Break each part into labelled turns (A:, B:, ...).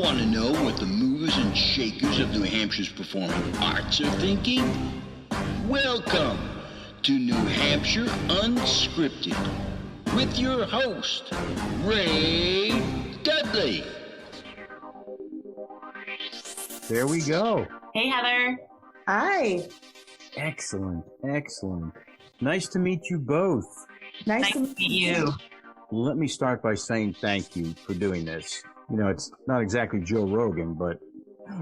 A: Want to know what the movers and shakers of New Hampshire's performing arts are thinking? Welcome to New Hampshire Unscripted with your host, Ray Dudley.
B: There we go.
C: Hey, Heather.
D: Hi.
B: Excellent. Nice to meet you both.
D: Nice to meet you.
B: Let me start by saying thank you for doing this. You know, it's not exactly Joe Rogan, but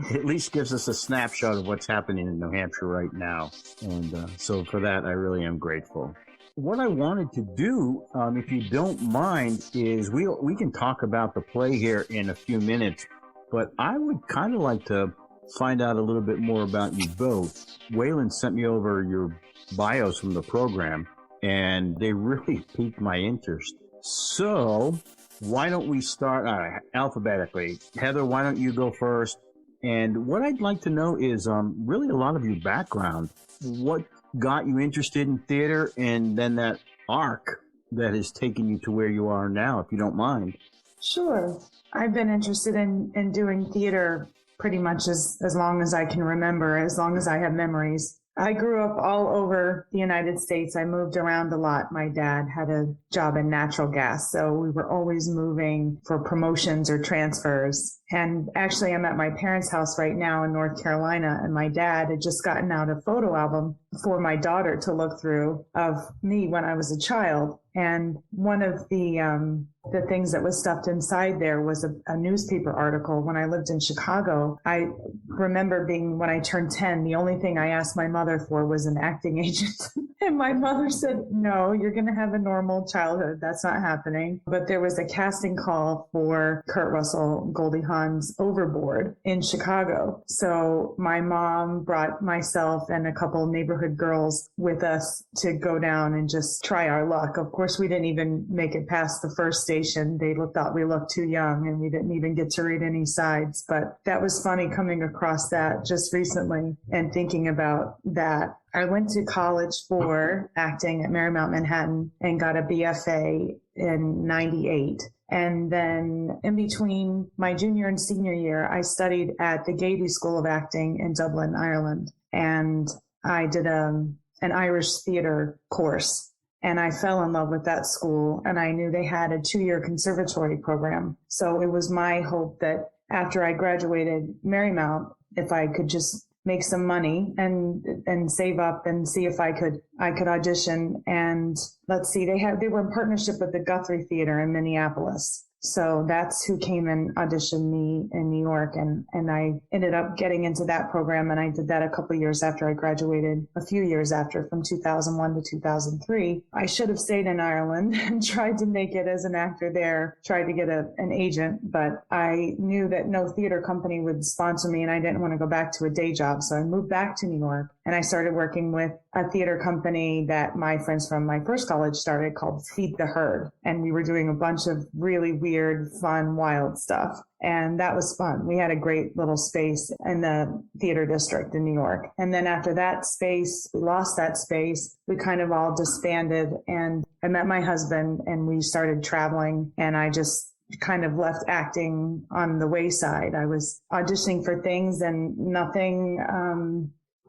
B: it at least gives us a snapshot of what's happening in New Hampshire right now. And so for that, I really am grateful. What I wanted to do, if you don't mind, is we can talk about the play here in a few minutes, but I would kind of like to find out a little bit more about you both. Waylon sent me over your bios from the program, and they really piqued my interest. So why don't we start alphabetically? Heather, why don't you go first? And what I'd like to know is really a lot of your background. What got you interested in theater, and then that arc that has taken you to where you are now, if you don't mind.
D: Sure. I've been interested in doing theater pretty much as long as I can remember, as long as I have memories. I grew up all over the United States. I moved around a lot. My dad had a job in natural gas, so we were always moving for promotions or transfers. And actually, I'm at my parents' house right now in North Carolina, and my dad had just gotten out a photo album for my daughter to look through of me when I was a child. And one of the things that was stuffed inside there was a newspaper article. When I lived in Chicago, I remember when I turned 10, the only thing I asked my mother for was an acting agent. And my mother said, no, you're going to have a normal childhood. That's not happening. But there was a casting call for Kurt Russell, Goldie Hawn's Overboard in Chicago. So my mom brought myself and a couple neighborhood girls with us to go down and just try our luck. Of course, we didn't even make it past the first station. They thought we looked too young, and we didn't even get to read any sides. But that was funny coming across that just recently and thinking about that. I went to college for acting at Marymount Manhattan and got a BFA in 98. And then in between my junior and senior year, I studied at the Gaiety School of Acting in Dublin, Ireland. And I did an Irish theater course. And I fell in love with that school, and I knew they had a 2-year conservatory program. So it was my hope that after I graduated Marymount, if I could just make some money and save up and see if I could audition. And let's see, they were in partnership with the Guthrie Theater in Minneapolis. So that's who came and auditioned me in New York. And I ended up getting into that program. And I did that a couple of years after I graduated, a few years after, from 2001 to 2003. I should have stayed in Ireland and tried to make it as an actor there, tried to get an agent. But I knew that no theater company would sponsor me, and I didn't want to go back to a day job. So I moved back to New York, and I started working with a theater company that my friends from my first college started called Feed the Herd. And we were doing a bunch of really weird, fun, wild stuff. And that was fun. We had a great little space in the theater district in New York. And then after that space, we lost that space. We kind of all disbanded, and I met my husband and we started traveling, and I just kind of left acting on the wayside. I was auditioning for things, and nothing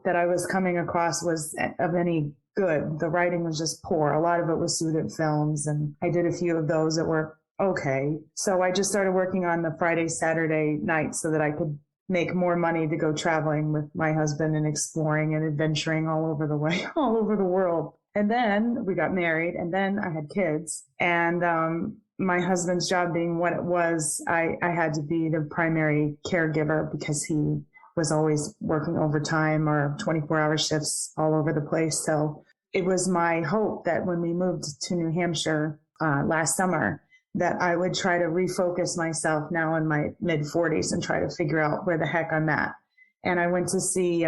D: that I was coming across was of any good. The writing was just poor. A lot of it was student films, and I did a few of those that were okay. So I just started working on the Friday, Saturday nights so that I could make more money to go traveling with my husband and exploring and adventuring all over the world. And then we got married, and then I had kids. And my husband's job being what it was, I had to be the primary caregiver because he was always working overtime or 24-hour shifts all over the place. So it was my hope that when we moved to New Hampshire last summer, that I would try to refocus myself now in my mid-40s and try to figure out where the heck I'm at. And I went to see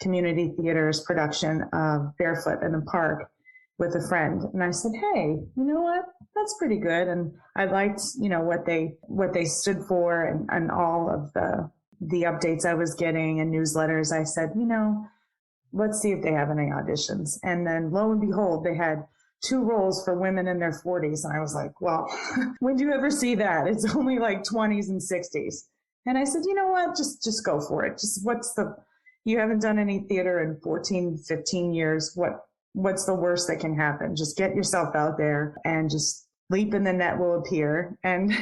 D: Community Theater's production of Barefoot in the Park with a friend. And I said, hey, you know what? That's pretty good. And I liked, what they stood for and all of the updates I was getting and newsletters. I said, let's see if they have any auditions. And then lo and behold, they had 2 roles for women in their 40s. And I was like, well, when do you ever see that? It's only like 20s and 60s. And I said, you know what, just go for it. You haven't done any theater in 14, 15 years. What's the worst that can happen? Just get yourself out there and just leap and the net will appear. And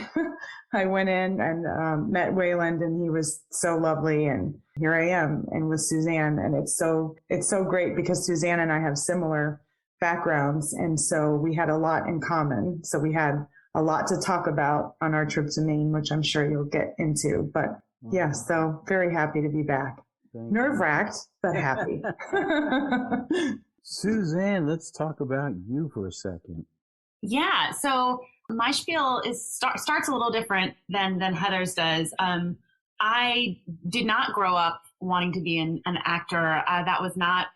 D: I went in and met Wayland, and he was so lovely. And here I am, and with Suzanne. And it's so great because Suzanne and I have similar backgrounds. And so we had a lot in common. So we had a lot to talk about on our trip to Maine, which I'm sure you'll get into. But yeah, so very happy to be back. Nerve-wracked, but happy.
B: Suzanne, let's talk about you for a second.
C: Yeah, so my spiel starts a little different than Heather's does. I did not grow up wanting to be an actor. That was not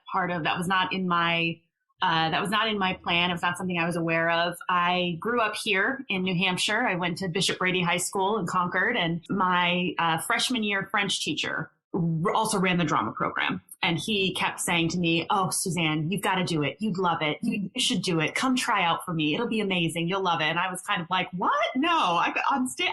C: in my plan. It was not something I was aware of. I grew up here in New Hampshire. I went to Bishop Brady High School in Concord, and my freshman year French teacher also ran the drama program. And he kept saying to me, "Oh, Suzanne, you've got to do it. You'd love it. You should do it. Come try out for me. It'll be amazing. You'll love it." And I was kind of like, "What? No,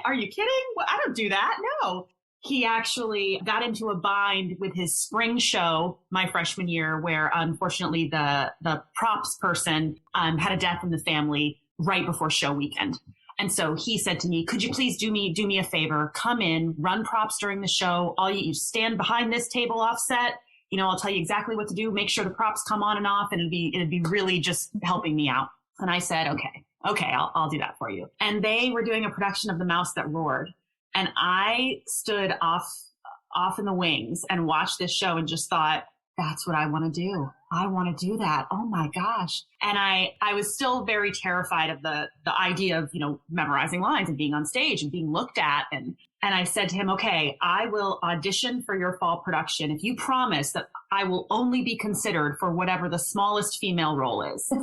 C: are you kidding? I don't do that. No." He actually got into a bind with his spring show my freshman year, where unfortunately the props person had a death in the family right before show weekend. And so he said to me, "Could you please do me a favor? Come in, run props during the show. All you stand behind this table offset. You know, I'll tell you exactly what to do. Make sure the props come on and off, and it'd be really just helping me out." And I said, okay, I'll do that for you. And they were doing a production of The Mouse That Roared. And I stood off in the wings and watched this show and just thought, that's what I want to do. I want to do that. Oh my gosh. And I was still very terrified of the idea of, memorizing lines and being on stage and being looked at. And I said to him, okay, I will audition for your fall production if you promise that I will only be considered for whatever the smallest female role is.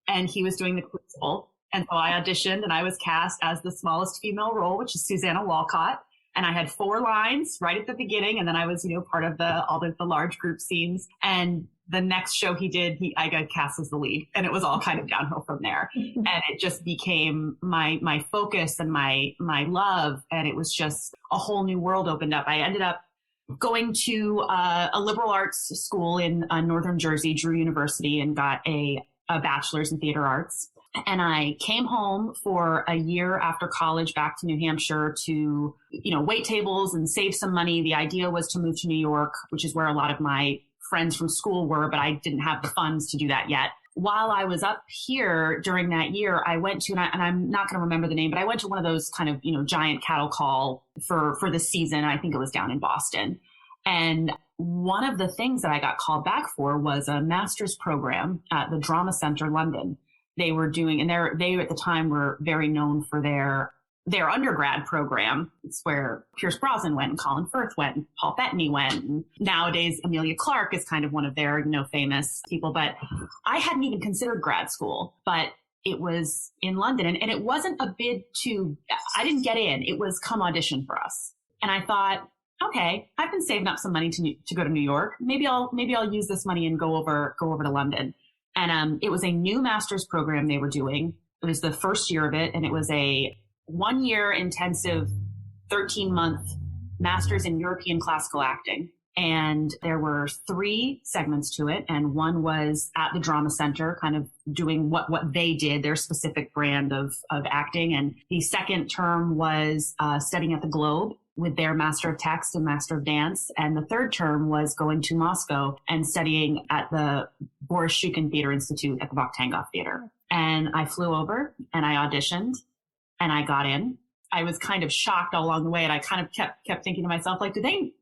C: And he was doing the Crucible. And so I auditioned and I was cast as the smallest female role, which is Susanna Walcott. And I had 4 lines right at the beginning. And then I was, part of all the large group scenes. And the next show he did, I got cast as the lead, and it was all kind of downhill from there. And it just became my focus and my love. And it was just a whole new world opened up. I ended up going to a liberal arts school in Northern Jersey, Drew University, and got a bachelor's in theater arts. And I came home for a year after college back to New Hampshire to, wait tables and save some money. The idea was to move to New York, which is where a lot of my friends from school were, but I didn't have the funds to do that yet. While I was up here during that year, I went to, and I'm not going to remember the name, but I went to one of those kind of, giant cattle call for the season. I think it was down in Boston. And one of the things that I got called back for was a master's program at the Drama Centre, London. They were doing, and they at the time were very known for their undergrad program. It's where Pierce Brosnan went and Colin Firth went and Paul Bettany went. And nowadays, Amelia Clark is kind of one of their, famous people. But I hadn't even considered grad school, but it was in London, and it wasn't a bid I didn't get in. It was come audition for us. And I thought, okay, I've been saving up some money to go to New York. Maybe I'll use this money and go over to London. And it was a new master's program they were doing. It was the first year of it, and it was a 1-year intensive 13-month master's in European classical acting. And there were 3 segments to it, and one was at the Drama Center, kind of doing what they did, their specific brand of acting. And the second term was studying at the Globe with their Master of Text and Master of Dance. And the third term was going to Moscow and studying at the Boris Shukin Theater Institute at the Vakhtangov Theater. And I flew over and I auditioned and I got in. I was kind of shocked all along the way, and I kind of kept thinking to myself, like, did they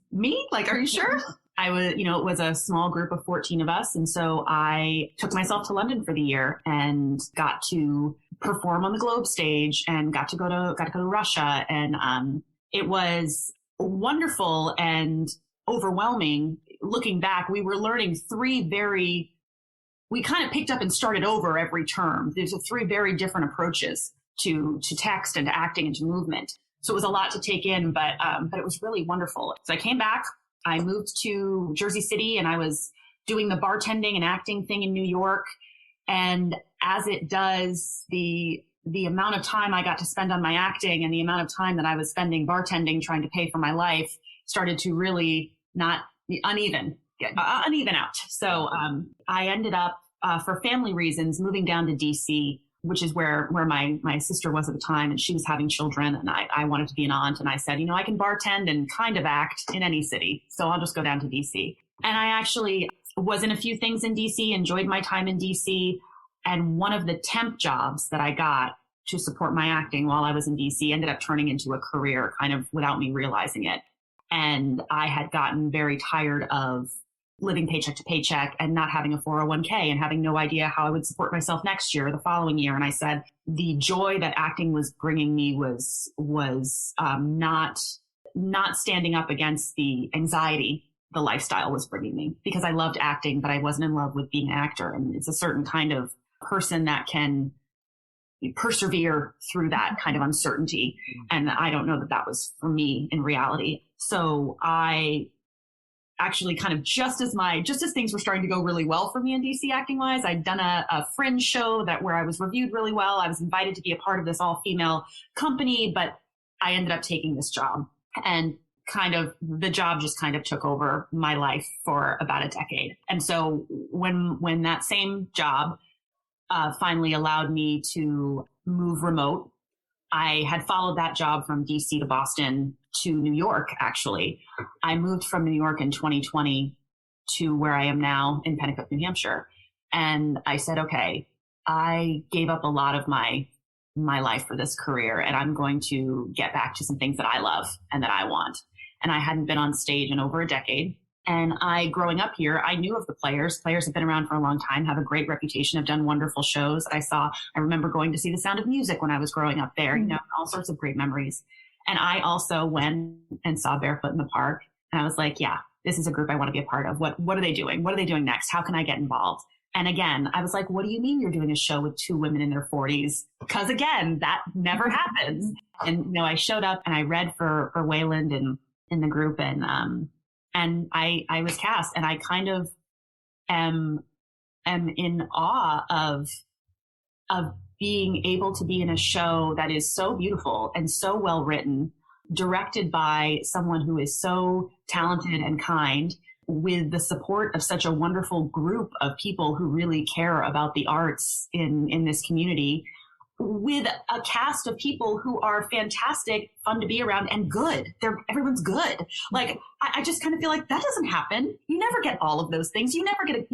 C: me? Like, are you sure? I was, it was a small group of 14 of us. And so I took myself to London for the year and got to perform on the Globe stage and got to go to Russia. And, it was wonderful and overwhelming. Looking back, we were learning we kind of picked up and started over every term. There's 3 very different approaches to text and to acting and to movement. So it was a lot to take in, but it was really wonderful. So I came back, I moved to Jersey City, and I was doing the bartending and acting thing in New York. And as it does, the the amount of time I got to spend on my acting and the amount of time that I was spending bartending, trying to pay for my life, started to really not uneven out. So I ended up, for family reasons, moving down to DC, which is where my sister was at the time, and she was having children, and I wanted to be an aunt. And I said, I can bartend and kind of act in any city, so I'll just go down to DC. And I actually was in a few things in DC, enjoyed my time in DC. And one of the temp jobs that I got to support my acting while I was in DC ended up turning into a career kind of without me realizing it. And I had gotten very tired of living paycheck to paycheck and not having a 401k and having no idea how I would support myself next year or the following year. And I said, the joy that acting was bringing me was not standing up against the anxiety the lifestyle was bringing me, because I loved acting, but I wasn't in love with being an actor. And it's a certain kind of person that can persevere through that kind of uncertainty. And I don't know that was for me in reality. So I actually kind of just as things were starting to go really well for me in DC acting wise, I'd done a fringe show where I was reviewed really well. I was invited to be a part of this all female company, but I ended up taking this job, and kind of the job just kind of took over my life for about a decade. And so when that same job finally allowed me to move remote, I had followed that job from DC to Boston to New York, actually. I moved from New York in 2020 to where I am now in Pennacook, New Hampshire. And I said, okay, I gave up a lot of my life for this career, and I'm going to get back to some things that I love and that I want. And I hadn't been on stage in over a decade. And growing up here, I knew of the Players. Players have been around for a long time, have a great reputation, have done wonderful shows. I remember going to see The Sound of Music when I was growing up there, all sorts of great memories. And I also went and saw Barefoot in the Park. And I was like, yeah, this is a group I want to be a part of. What are they doing? What are they doing next? How can I get involved? And again, I was like, what do you mean you're doing a show with two women in their 40s? Because again, that never happens. And, I showed up and I read for Wayland and in the group, and I was cast, and I kind of am in awe of being able to be in a show that is so beautiful and so well written, directed by someone who is so talented and kind, with the support of such a wonderful group of people who really care about the arts in this community, with a cast of people who are fantastic, fun to be around, and good. Everyone's good. Like, I just kind of feel like that doesn't happen. You never get all of those things. You never get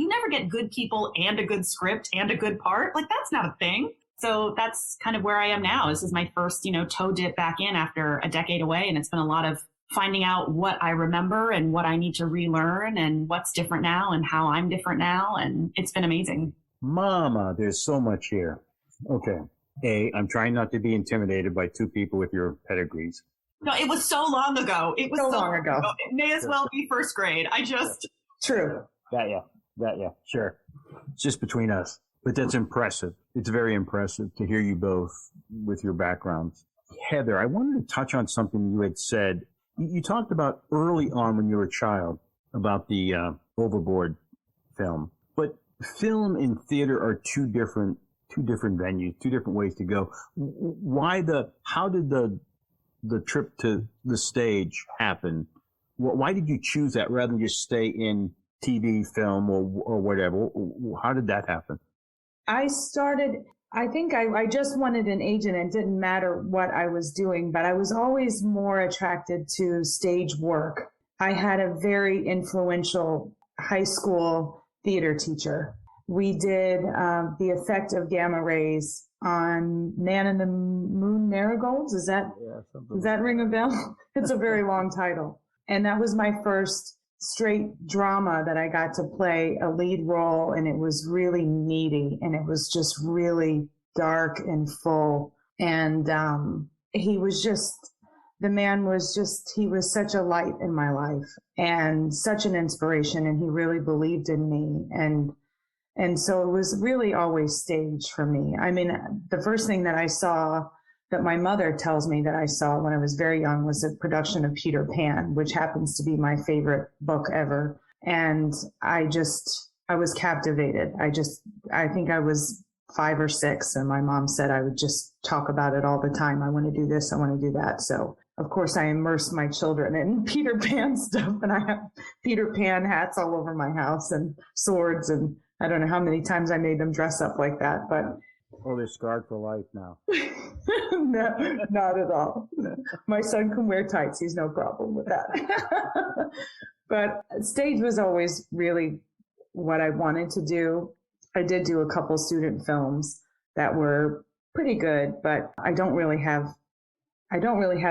C: good people and a good script and a good part. Like, that's not a thing. So that's kind of where I am now. This is my first, toe dip back in after a decade away. And it's been a lot of finding out what I remember and what I need to relearn and what's different now and how I'm different now. And it's been amazing.
B: Mama, there's so much here. Okay. I'm trying not to be intimidated by two people with your pedigrees.
C: No, it was so long ago. It was so
D: long ago.
C: It may as well be first grade.
D: True.
B: Got ya. Sure. It's just between us. But that's impressive. It's very impressive to hear you both with your backgrounds. Heather, I wanted to touch on something you had said. You talked about early on when you were a child about the Overboard film. But film and theater are two different venues, two different ways to go. How did the trip to the stage happen? Why did you choose that rather than just stay in TV, film, or whatever? How did that happen?
D: I think I just wanted an agent. It didn't matter what I was doing, but I was always more attracted to stage work. I had a very influential high school theater teacher. We did the effect of gamma rays on Man in the Moon Marigolds. Does that ring a bell? It's a very long title. And that was my first straight drama that I got to play a lead role, and it was really meaty, and it was just really dark and full. And he was such a light in my life and such an inspiration, and he really believed in me. And so it was really always stage for me. I mean, the first thing that I saw, that my mother tells me that I saw when I was very young, was a production of Peter Pan, which happens to be my favorite book ever. And I was captivated. I think I was 5 or 6. And my mom said I would just talk about it all the time. I want to do this. I want to do that. So of course I immersed my children in Peter Pan stuff, and I have Peter Pan hats all over my house and swords. And I don't know how many times I made them dress up like that, but.
B: Oh, they're scarred for life now.
D: No, not at all. No. My son can wear tights. He's no problem with that. But stage was always really what I wanted to do. I did do a couple student films that were pretty good, but I don't really have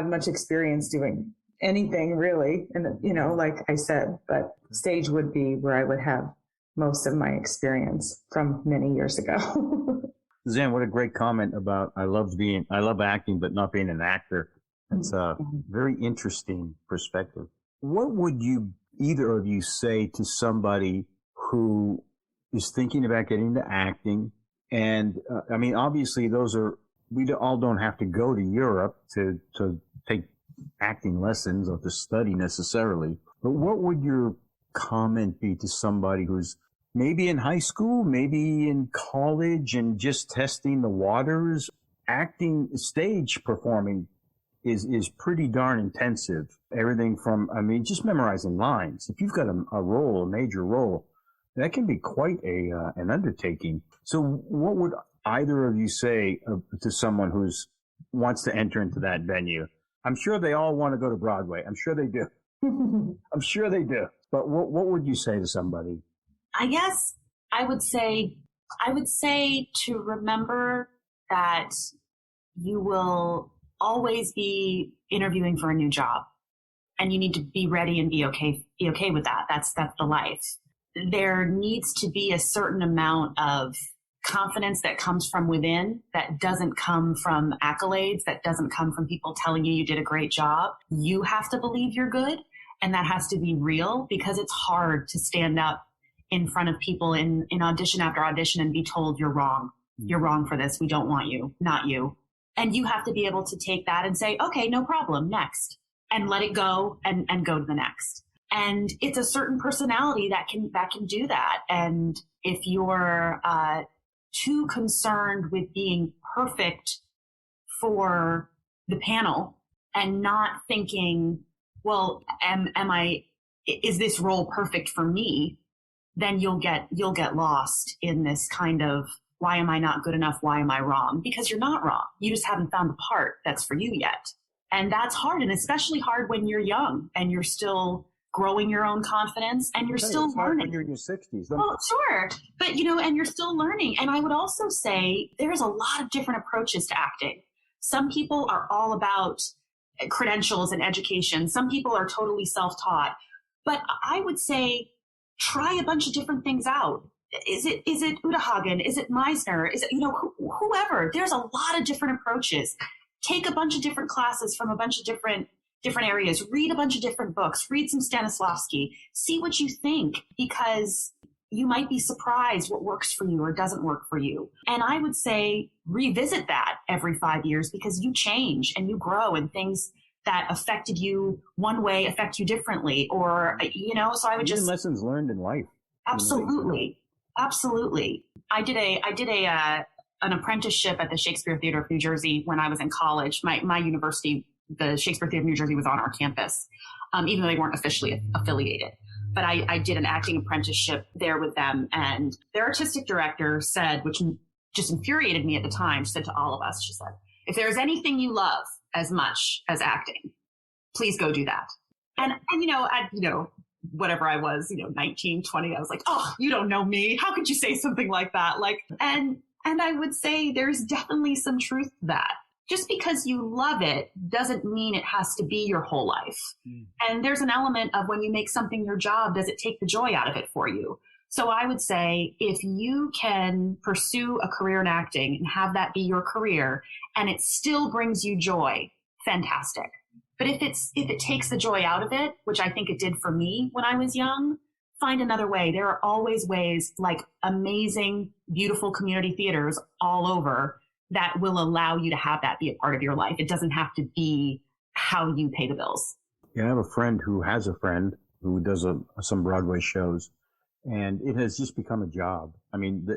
D: much experience doing anything really. And, like I said, but stage would be where I would have most of my experience from many years ago.
B: Suzanne, what a great comment about I love acting, but not being an actor. That's a very interesting perspective. What would either of you say to somebody who is thinking about getting into acting? And obviously we all don't have to go to Europe to take acting lessons or to study necessarily. But what would your comment be to somebody who's maybe in high school, maybe in college, and just testing the waters? Acting, stage performing is pretty darn intensive. Everything from, just memorizing lines. If you've got a major role, that can be quite an undertaking. So what would either of you say to someone who's wants to enter into that venue? I'm sure they all want to go to Broadway. I'm sure they do. I'm sure they do. But what would you say to somebody?
C: I guess I would say to remember that you will always be interviewing for a new job, and you need to be ready and be okay with that. That's the life. There needs to be a certain amount of confidence that comes from within, that doesn't come from accolades, that doesn't come from people telling you did a great job. You have to believe you're good, and that has to be real, because it's hard to stand up in front of people in audition after audition and be told you're wrong. You're wrong for this. We don't want you, not you. And you have to be able to take that and say, okay, no problem, next, and let it go and go to the next. And it's a certain personality that can do that. And if you're too concerned with being perfect for the panel and not thinking, well, is this role perfect for me? Then you'll get lost in this kind of, why am I not good enough? Why am I wrong? Because you're not wrong. You just haven't found the part that's for you yet. And that's hard, and especially hard when you're young and you're still growing your own confidence and you're still learning.
B: When you're in your 60s.
C: Well, sure. But, and you're still learning. And I would also say there's a lot of different approaches to acting. Some people are all about credentials and education. Some people are totally self-taught. But I would say try a bunch of different things out. Is it Uta Hagen? Is it Meisner? Is it, whoever? There's a lot of different approaches. Take a bunch of different classes from a bunch of different areas. Read a bunch of different books. Read some Stanislavski. See what you think, because you might be surprised what works for you or doesn't work for you. And I would say revisit that every 5 years, because you change and you grow, and things that affected you one way affect you differently, or, so I would just.
B: Lessons learned in life.
C: Absolutely. Absolutely. I did an apprenticeship at the Shakespeare Theater of New Jersey when I was in college. My university, the Shakespeare Theater of New Jersey, was on our campus, even though they weren't officially affiliated. But I did an acting apprenticeship there with them. And their artistic director said, which just infuriated me at the time, she said to all of us, she said, if there's anything you love as much as acting, please go do that. And whatever I was, 19, 20, I was like, oh, you don't know me. How could you say something like that? And I would say there's definitely some truth to that. Just because you love it doesn't mean it has to be your whole life. And there's an element of, when you make something your job, does it take the joy out of it for you? So I would say, if you can pursue a career in acting and have that be your career, and it still brings you joy, fantastic. But if it takes the joy out of it, which I think it did for me when I was young, find another way. There are always ways, like amazing, beautiful community theaters all over, that will allow you to have that be a part of your life. It doesn't have to be how you pay the bills.
B: Yeah, I have a friend who has a friend who does some Broadway shows, and it has just become a job. I mean,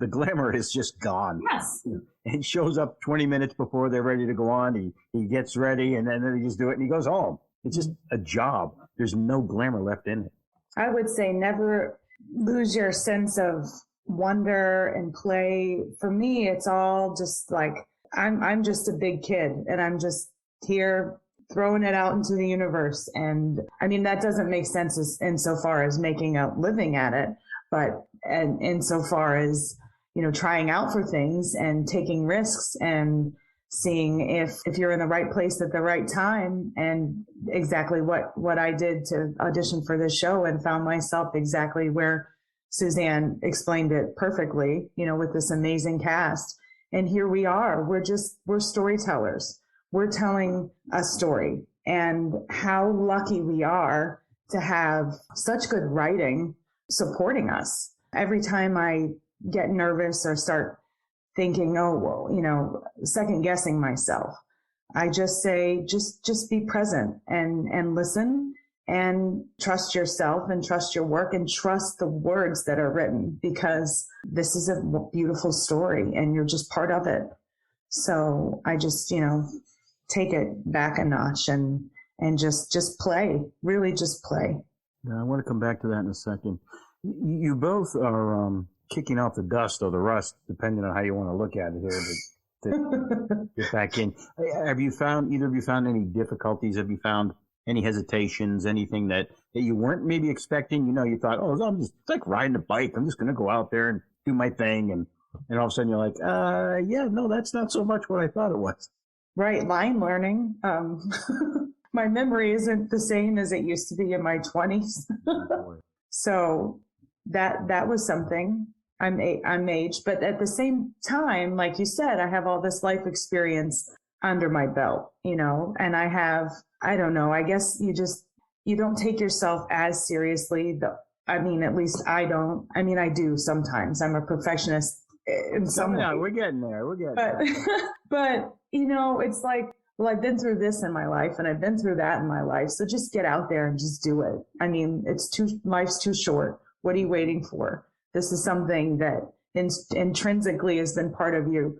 B: the glamour is just gone.
C: Yes.
B: He shows up 20 minutes before they're ready to go on. He gets ready, and then they just do it, and he goes home. It's just a job. There's no glamour left in it.
D: I would say never lose your sense of wonder and play. For me, it's all just like, I'm just a big kid, and I'm just here throwing it out into the universe. And I mean, that doesn't make sense insofar as making a living at it, but and insofar as, trying out for things and taking risks and seeing if you're in the right place at the right time. And exactly what I did to audition for this show, and found myself exactly where Suzanne explained it perfectly, with this amazing cast. And here we are. We're storytellers. We're telling a story, and how lucky we are to have such good writing supporting us. Every time I get nervous or start thinking, second guessing myself, I just say, just be present and listen and trust yourself and trust your work and trust the words that are written, because this is a beautiful story and you're just part of it. So I just, take it back a notch and just play, really just play.
B: Yeah, I want to come back to that in a second. You both are kicking off the dust or the rust, depending on how you want to look at it here, to get back in. Have you found, either of you found any difficulties? Have you found any hesitations, anything that you weren't maybe expecting? You thought, it's like riding a bike. I'm just going to go out there and do my thing. And all of a sudden you're like, that's not so much what I thought it was.
D: Right. Line learning. My memory isn't the same as it used to be in my 20s. So that was something. I'm aged, but at the same time, like you said, I have all this life experience under my belt, and I don't know, I guess you don't take yourself as seriously. At least I don't. I do sometimes. I'm a perfectionist in some way.
B: We're getting there.
D: But it's like, well, I've been through this in my life and I've been through that in my life. So just get out there and just do it. Life's too short. What are you waiting for? This is something that intrinsically has been part of you,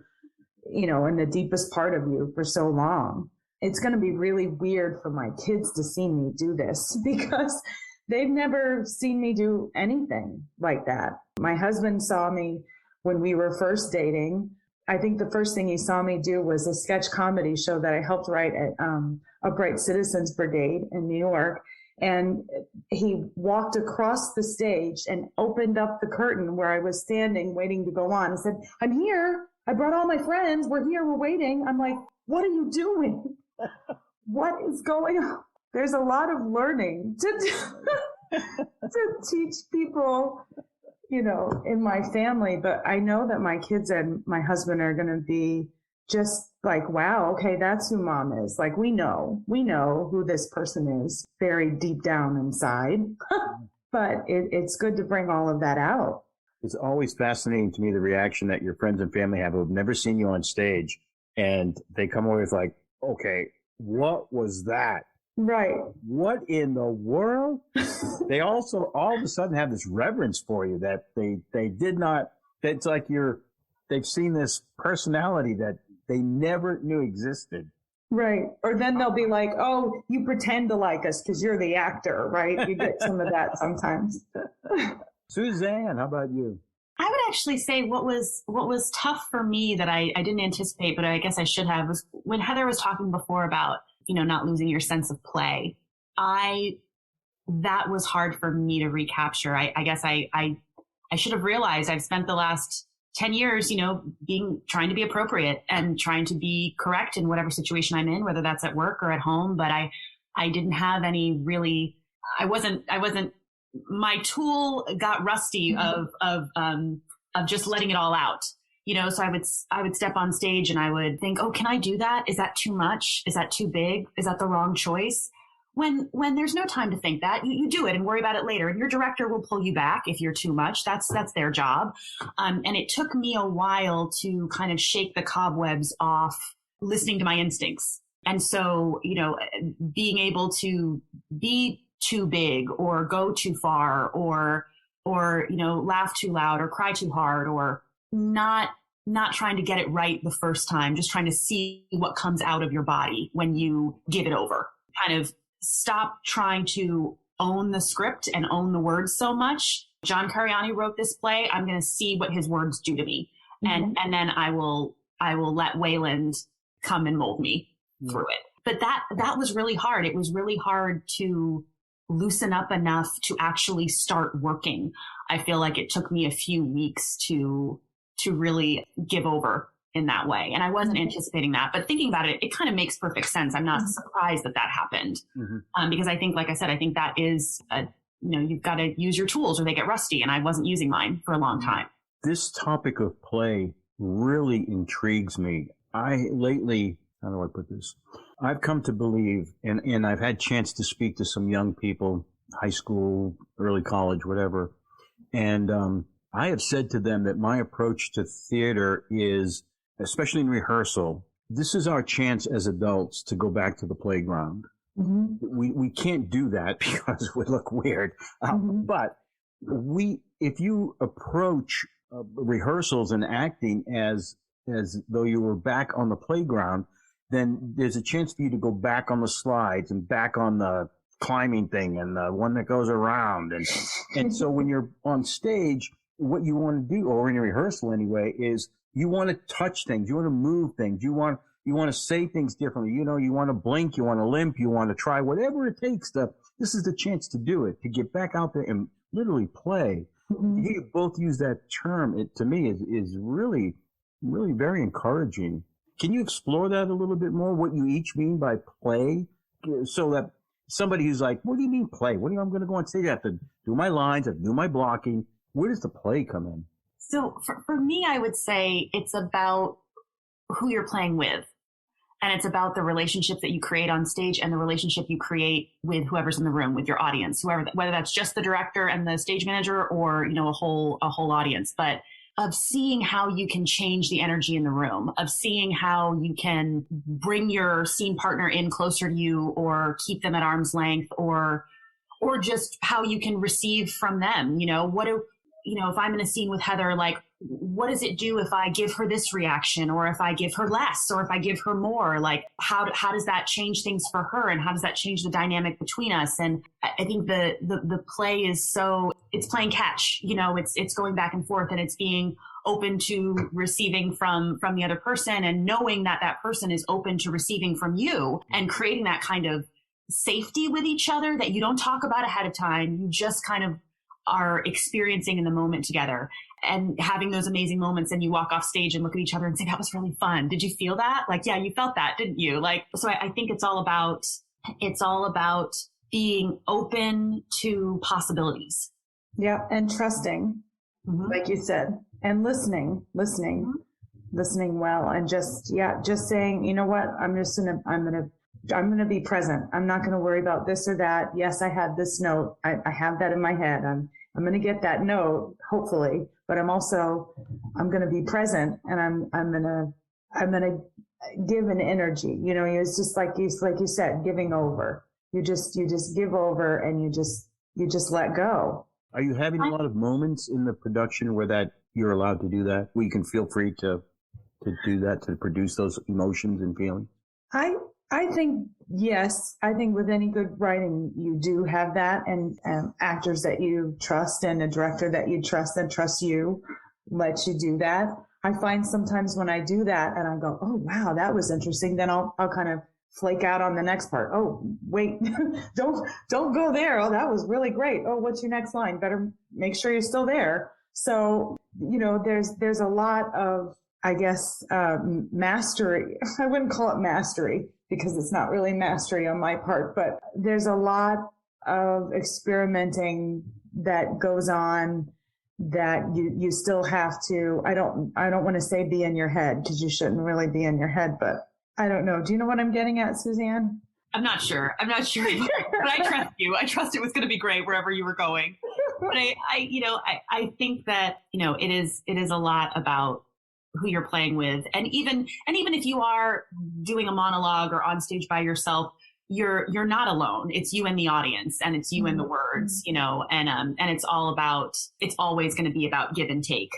D: in the deepest part of you for so long. It's going to be really weird for my kids to see me do this, because they've never seen me do anything like that. My husband saw me when we were first dating. I think the first thing he saw me do was a sketch comedy show that I helped write at Upright Citizens Brigade in New York. And he walked across the stage and opened up the curtain where I was standing waiting to go on and said, "I'm here. I brought all my friends. We're here. We're waiting." I'm like, "What are you doing? What is going on?" There's a lot of learning to teach people, in my family. But I know that my kids and my husband are going to be just like, wow, okay, that's who mom is. Like, we know who this person is buried deep down inside. But it's good to bring all of that out.
B: It's always fascinating to me, the reaction that your friends and family have who have never seen you on stage, and they come away with like, okay, what was that?
D: Right.
B: What in the world? They also all of a sudden have this reverence for you that they did not, it's like they've seen this personality that they never knew existed.
D: Right. Or then they'll be like, "Oh, you pretend to like us because you're the actor," right? You get some of that sometimes.
B: Suzanne, how about you?
C: I would actually say what was tough for me that I didn't anticipate, but I guess I should have, was when Heather was talking before about, not losing your sense of play. That was hard for me to recapture. I guess I should have realized I've spent the last 10 years, trying to be appropriate and trying to be correct in whatever situation I'm in, whether that's at work or at home. But I didn't have any really, I wasn't, my tool got rusty of just letting it all out, so I would step on stage and I would think, oh, can I do that? Is that too much? Is that too big? Is that the wrong choice? When there's no time to think that, you do it and worry about it later. And your director will pull you back if you're too much. That's their job. And it took me a while to kind of shake the cobwebs off listening to my instincts. And so, being able to be too big or go too far or laugh too loud or cry too hard or not trying to get it right the first time, just trying to see what comes out of your body when you give it over. Kind of stop trying to own the script and own the words so much. John Cariani wrote this play. I'm going to see what his words do to me. And then I will let Wayland come and mold me through it. But that was really hard. It was really hard to loosen up enough to actually start working. I feel like it took me a few weeks to really give over in that way. And I wasn't anticipating that, but thinking about it, it kind of makes perfect sense. I'm not surprised that happened. Because I think, like I said, I think that is, you've got to use your tools or they get rusty. And I wasn't using mine for a long time.
B: This topic of play really intrigues me. Lately, how do I put this? I've come to believe, and I've had chance to speak to some young people, high school, early college, whatever. And I have said to them that my approach to theater is, especially in rehearsal, this is our chance as adults to go back to the playground. We can't do that because we look weird. But if you approach rehearsals and acting as though you were back on the playground, then there's a chance for you to go back on the slides and back on the climbing thing and the one that goes around. And so when you're on stage, what you want to do, or in a rehearsal anyway, is you want to touch things. You want to move things. You want to say things differently. You want to blink, you want to limp, you want to try whatever it takes this is the chance to do it, to get back out there and literally play. You both use that term. It, to me, is really, really very encouraging. Can you explore that a little bit more, what you each mean by play? So that somebody who's like, what do you mean play? I'm going to go on stage. I have to do my lines, I have to do my blocking. Where does the play come in?
C: So for me, I would say it's about who you're playing with. And it's about the relationship that you create on stage and the relationship you create with whoever's in the room, with your audience, whether that's just the director and the stage manager or, a whole audience, but of seeing how you can change the energy in the room, of seeing how you can bring your scene partner in closer to you or keep them at arm's length or just how you can receive from them. If I'm in a scene with Heather, like, what does it do if I give her this reaction or if I give her less or if I give her more? Like, how does that change things for her? And how does that change the dynamic between us? And I think the play is it's playing catch, it's going back and forth and it's being open to receiving from the other person and knowing that person is open to receiving from you and creating that kind of safety with each other that you don't talk about ahead of time. You just kind of are experiencing in the moment together and having those amazing moments. And you walk off stage and look at each other and say, that was really fun. Did you feel that? Like, yeah, you felt that, didn't you? Like, so I think it's all about being open to possibilities.
D: Yeah. And trusting, like you said, and listening well. And just saying, you know what, I'm going to be present. I'm not going to worry about this or that. Yes, I had this note. I have that in my head. I'm going to get that note, hopefully, but I'm going to be present and I'm going to give an energy. It's just like you said, giving over. You just give over and you just let go.
B: Are you having a lot of moments in the production where you're allowed to do that, where you can feel free to do that, to produce those emotions and feelings?
D: I think, yes. I think with any good writing, you do have that, and actors that you trust and a director that you trust and trusts you lets you do that. I find sometimes when I do that and I go, oh, wow, that was interesting, then I'll kind of flake out on the next part. Oh, wait, don't go there. Oh, that was really great. Oh, what's your next line? Better make sure you're still there. So, there's a lot of, I guess, mastery. I wouldn't call it mastery because it's not really mastery on my part, but there's a lot of experimenting that goes on that you still have to, I don't want to say be in your head because you shouldn't really be in your head, but I don't know. Do you know what I'm getting at, Suzanne?
C: I'm not sure, but I trust you. I trust it was going to be great wherever you were going. But I think that, it is a lot about who you're playing with. And even if you are doing a monologue or on stage by yourself, you're not alone. It's you and the audience and it's you and the words, and it's always going to be about give and take.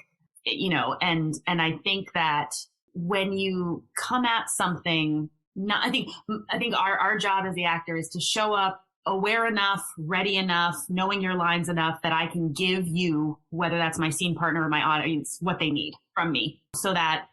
C: and I think that when you come at something, I think our job as the actor is to show up aware enough, ready enough, knowing your lines enough that I can give you, whether that's my scene partner or my audience, what they need from me. So that,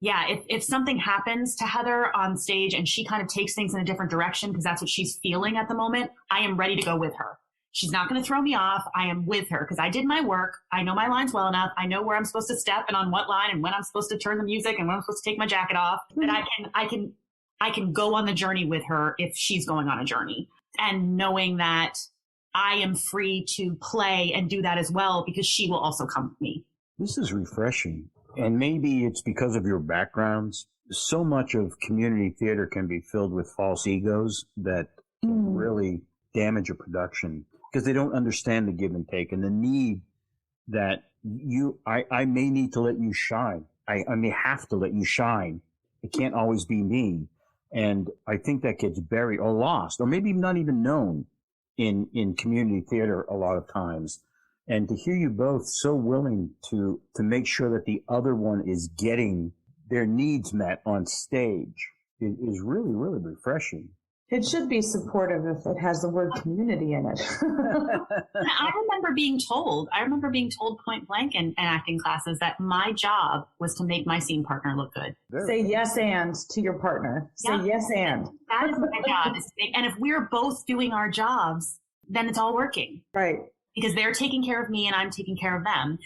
C: if something happens to Heather on stage and she kind of takes things in a different direction because that's what she's feeling at the moment, I am ready to go with her. She's not going to throw me off. I am with her because I did my work. I know my lines well enough. I know where I'm supposed to step and on what line and when I'm supposed to turn the music and when I'm supposed to take my jacket off. That I can go on the journey with her if she's going on a journey. And knowing that I am free to play and do that as well because she will also come with me.
B: This is refreshing. And maybe it's because of your backgrounds. So much of community theater can be filled with false egos that really damage a production because they don't understand the give and take and the need that I may need to let you shine. I may have to let you shine. It can't always be me. And I think that gets buried or lost or maybe not even known in community theater a lot of times. And to hear you both so willing to make sure that the other one is getting their needs met on stage is really, really refreshing.
D: It should be supportive if it has the word community in it.
C: I remember being told point blank in acting classes that my job was to make my scene partner look good.
D: Say yes and to your partner. Say yes and.
C: That is my job. And if we're both doing our jobs, then it's all working.
D: Right.
C: Because they're taking care of me and I'm taking care of them.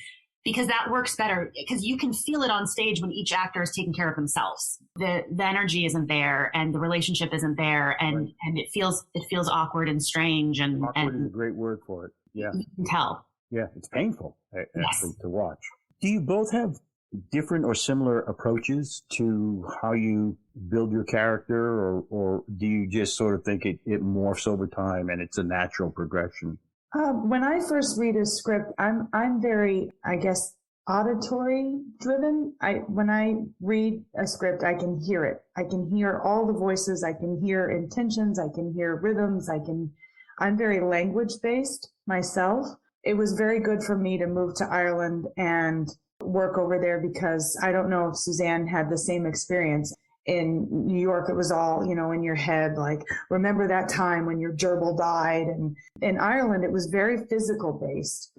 C: Because that works better. Because you can feel it on stage when each actor is taking care of themselves. The energy isn't there, and the relationship isn't there, and it feels awkward and strange. And
B: awkward is a great word for it. Yeah,
C: you can tell.
B: Yeah, it's painful actually to watch. Do you both have different or similar approaches to how you build your character, or do you just sort of think it morphs over time and it's a natural progression?
D: When I first read a script, I'm very, I guess, auditory driven. When I read a script, I can hear it. I can hear all the voices. I can hear intentions. I can hear rhythms. I'm very language based myself. It was very good for me to move to Ireland and work over there because I don't know if Suzanne had the same experience. In New York, it was all, in your head, like, remember that time when your gerbil died? And in Ireland, it was very physical based.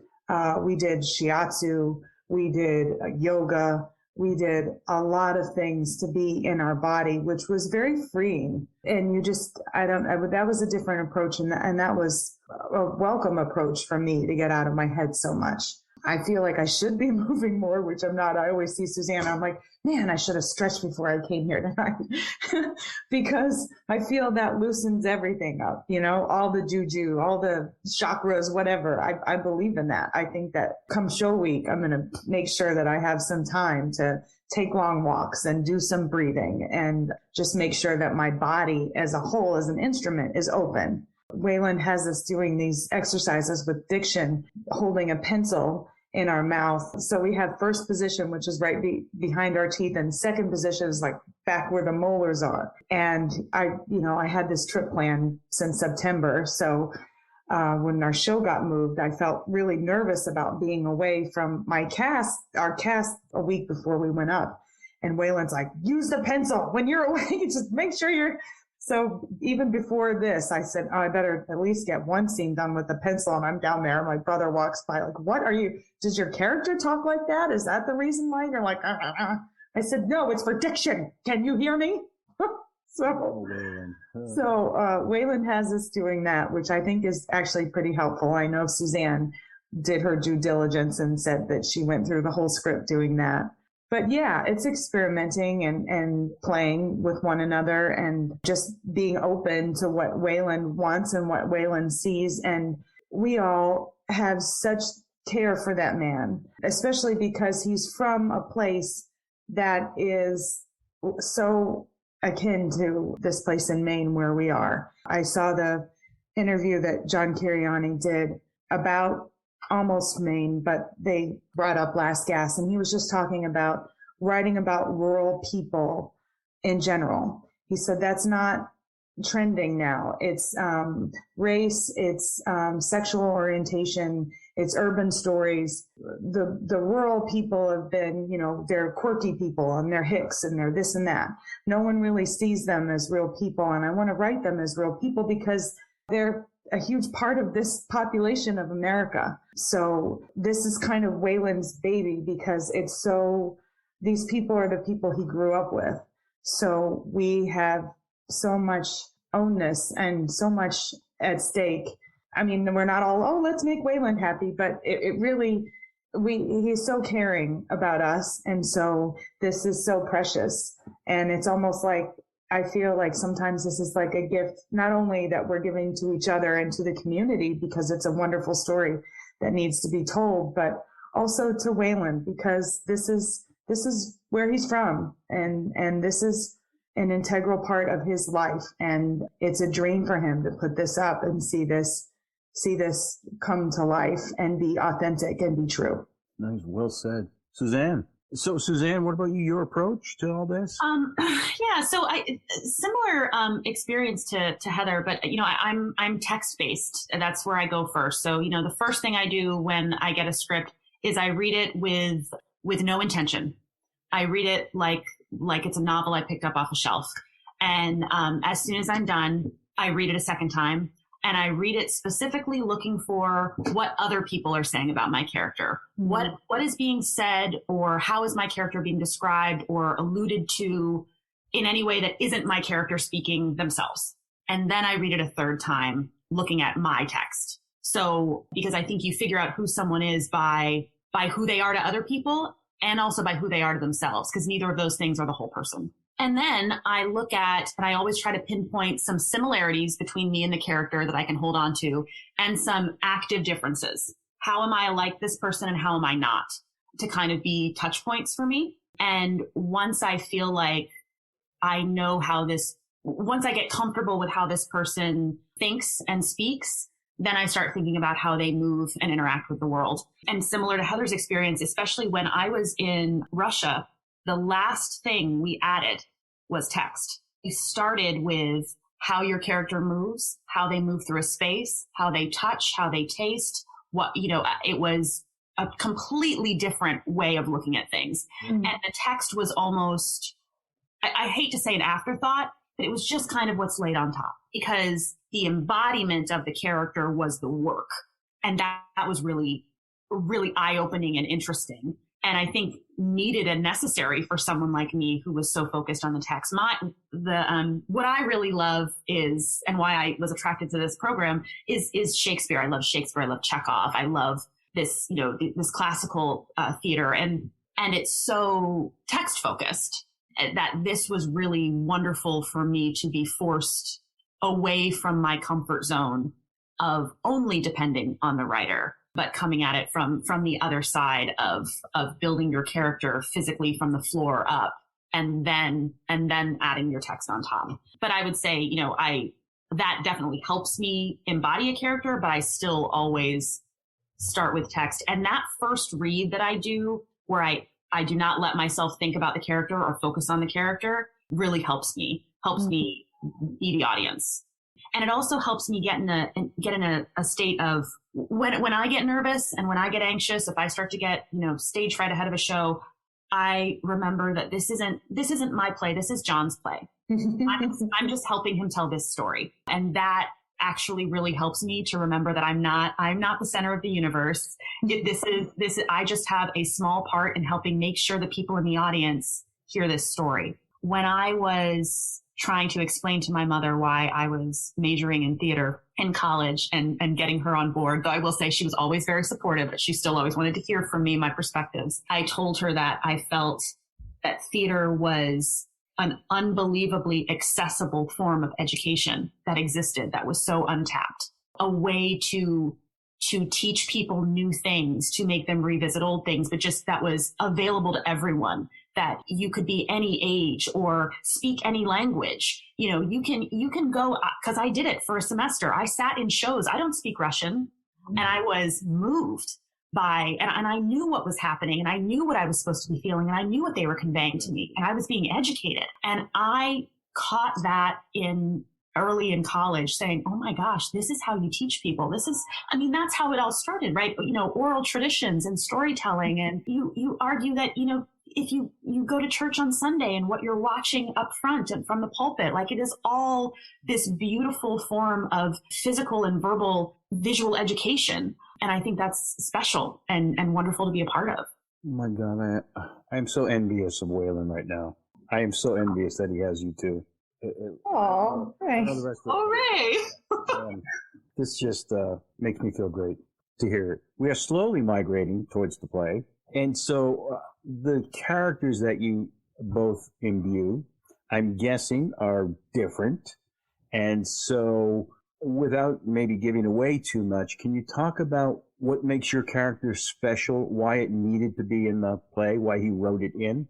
D: We did shiatsu, we did yoga, we did a lot of things to be in our body, which was very freeing. And that was a different approach. And that was a welcome approach for me to get out of my head so much. I feel like I should be moving more, which I'm not. I always see Suzanne. I'm like, man, I should have stretched before I came here tonight because I feel that loosens everything up, all the juju, all the chakras, whatever. I believe in that. I think that come show week, I'm going to make sure that I have some time to take long walks and do some breathing and just make sure that my body as a whole, as an instrument, is open. Waylon has us doing these exercises with diction, holding a pencil in our mouth. So we have first position, which is right behind our teeth, and second position is like back where the molars are. And I had this trip planned since September. So when our show got moved, I felt really nervous about being away from our cast a week before we went up. And Waylon's like, use the pencil when you're away. Just make sure you're. So even before this, I said, I better at least get one scene done with the pencil. And I'm down there. My brother walks by like, what are you? Does your character talk like that? Is that the reason why you're like, I said, no, it's for diction. Can you hear me? Waylon has us doing that, which I think is actually pretty helpful. I know Suzanne did her due diligence and said that she went through the whole script doing that. But yeah, it's experimenting and playing with one another and just being open to what Waylon wants and what Waylon sees. And we all have such care for that man, especially because he's from a place that is so akin to this place in Maine where we are. I saw the interview that John Cariani did about almost Maine, but they brought up Last Gas, and he was just talking about writing about rural people in general. He said that's not trending now. It's race, it's sexual orientation, it's urban stories. The rural people have been, they're quirky people and they're hicks and they're this and that. No one really sees them as real people. And I want to write them as real people because they're a huge part of this population of America. So this is kind of Waylon's baby because these people are the people he grew up with. So we have so much ownness and so much at stake. I mean, we're not all, let's make Waylon happy, but it really, he's so caring about us. And so this is so precious. And it's almost like, I feel like sometimes this is like a gift, not only that we're giving to each other and to the community, because it's a wonderful story that needs to be told, but also to Waylon, because this is where he's from. And this is an integral part of his life. And it's a dream for him to put this up and see this come to life and be authentic and be true.
B: Nice. Well said. Suzanne. So Suzanne, what about you, your approach to all this?
C: So similar experience to Heather, but I'm text based. That's where I go first. So, the first thing I do when I get a script is I read it with no intention. I read it like it's a novel I picked up off a shelf. And as soon as I'm done, I read it a second time. And I read it specifically looking for what other people are saying about my character. Mm-hmm. What is being said, or how is my character being described or alluded to in any way that isn't my character speaking themselves. And then I read it a third time looking at my text. So, because I think you figure out who someone is by who they are to other people and also by who they are to themselves, because neither of those things are the whole person. And then I look at, and I always try to pinpoint some similarities between me and the character that I can hold on to, and some active differences. How am I like this person and how am I not? To kind of be touch points for me. And once I feel like I know once I get comfortable with how this person thinks and speaks, then I start thinking about how they move and interact with the world. And similar to Heather's experience, especially when I was in Russia, the last thing we added was text. We started with how your character moves, how they move through a space, how they touch, how they taste. It was a completely different way of looking at things. Mm. And the text was almost, I hate to say an afterthought, but it was just kind of what's laid on top, because the embodiment of the character was the work. And that was really, really eye-opening and interesting. And I think needed and necessary for someone like me who was so focused on the text. What I really love is, and why I was attracted to this program is Shakespeare. I love Shakespeare. I love Chekhov. I love this, this classical theater, and it's so text focused that this was really wonderful for me to be forced away from my comfort zone of only depending on the writer, but coming at it from the other side of building your character physically from the floor up, and then adding your text on top. But I would say, that definitely helps me embody a character, but I still always start with text. And that first read that I do, where I do not let myself think about the character or focus on the character, really helps me be the audience. And it also helps me get in a state of, when I get nervous and when I get anxious, if I start to get, stage fright ahead of a show, I remember that this isn't my play. This is John's play. I'm just helping him tell this story. And that actually really helps me to remember that I'm not the center of the universe. I just have a small part in helping make sure the people in the audience hear this story. When I was trying to explain to my mother why I was majoring in theater in college and getting her on board, though I will say she was always very supportive, but she still always wanted to hear from me my perspectives. I told her that I felt that theater was an unbelievably accessible form of education that existed, that was so untapped, a way to teach people new things, to make them revisit old things, but just that was available to everyone, that you could be any age or speak any language. You can go, because I did it for a semester. I sat in shows. I don't speak Russian. And I was moved by, and I knew what was happening, and I knew what I was supposed to be feeling, and I knew what they were conveying to me, and I was being educated. And I caught that in early in college saying, oh my gosh, this is how you teach people. That's how it all started, right? Oral traditions and storytelling. And you argue that, if you go to church on Sunday and what you're watching up front and from the pulpit, like it is all this beautiful form of physical and verbal visual education. And I think that's special and wonderful to be a part of.
B: Oh my God, I'm so envious of Waylon right now. I am so envious that he has you too.
D: Oh, Ray.
B: This just makes me feel great to hear it. We are slowly migrating towards the play. And so the characters that you both imbue, I'm guessing, are different. And so without maybe giving away too much, can you talk about what makes your character special, why it needed to be in the play, why he wrote it in?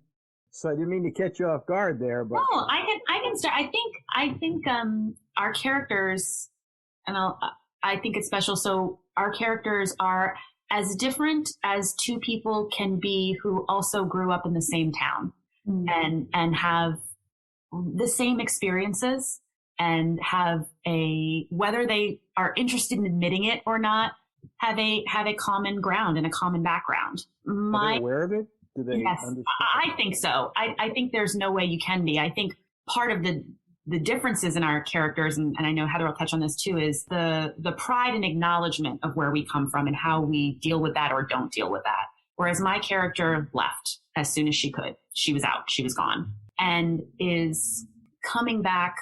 B: So I didn't mean to catch you off guard there, but
C: no, I can start. I think our characters, and I think it's special. So our characters are as different as two people can be who also grew up in the same town and have the same experiences and have whether they are interested in admitting it or not, have a common ground and a common background.
B: Are they aware of it? Do they understand?
C: I think so. I think there's no way you can be. I think part of the differences in our characters, and I know Heather will touch on this too, is the pride and acknowledgement of where we come from and how we deal with that or don't deal with that. Whereas my character left as soon as she could. She was out. She was gone. And is coming back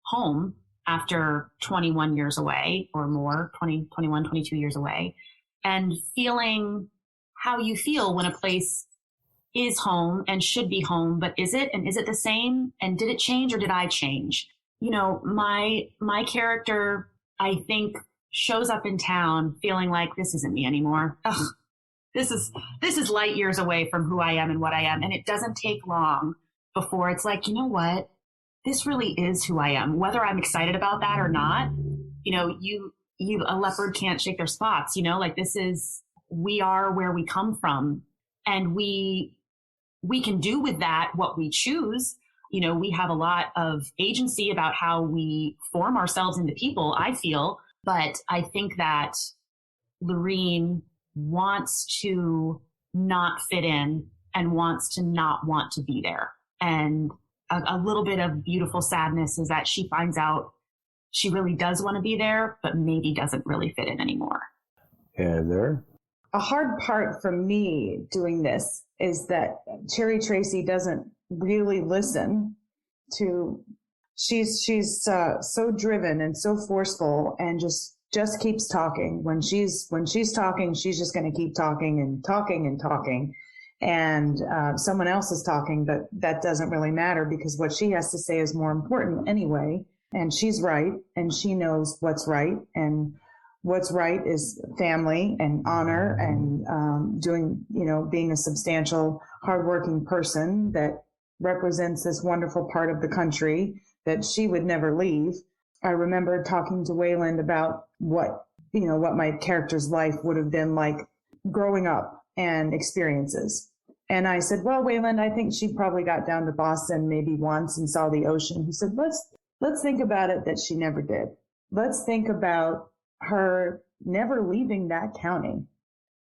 C: home after 21 years away or more, 20, 21, 22 years away, and feeling how you feel when a place is home and should be home, but is it? And is it the same? And did it change or did I change? My character, I think, shows up in town feeling like this isn't me anymore. Ugh, this is light years away from who I am and what I am. And it doesn't take long before it's like, you know what? This really is who I am, whether I'm excited about that or not. A leopard can't shake their spots, we are where we come from, and we can do with that what we choose. We have a lot of agency about how we form ourselves into people, I feel, but I think that Lorene wants to not fit in and wants to not want to be there. And a little bit of beautiful sadness is that she finds out she really does want to be there, but maybe doesn't really fit in anymore.
B: Heather?
D: A hard part for me doing this is that Cherry Tracy doesn't really listen to, she's so driven and so forceful and just keeps talking. When she's talking, she's just going to keep talking and talking and talking. And someone else is talking, but that doesn't really matter because what she has to say is more important anyway. And she's right, and she knows what's right. And what's right is family and honor and being a substantial, hardworking person that represents this wonderful part of the country that she would never leave. I remember talking to Wayland about what my character's life would have been like growing up and experiences. And I said, well, Wayland, I think she probably got down to Boston maybe once and saw the ocean. He said, let's think about it that she never did. Let's think about her never leaving that county.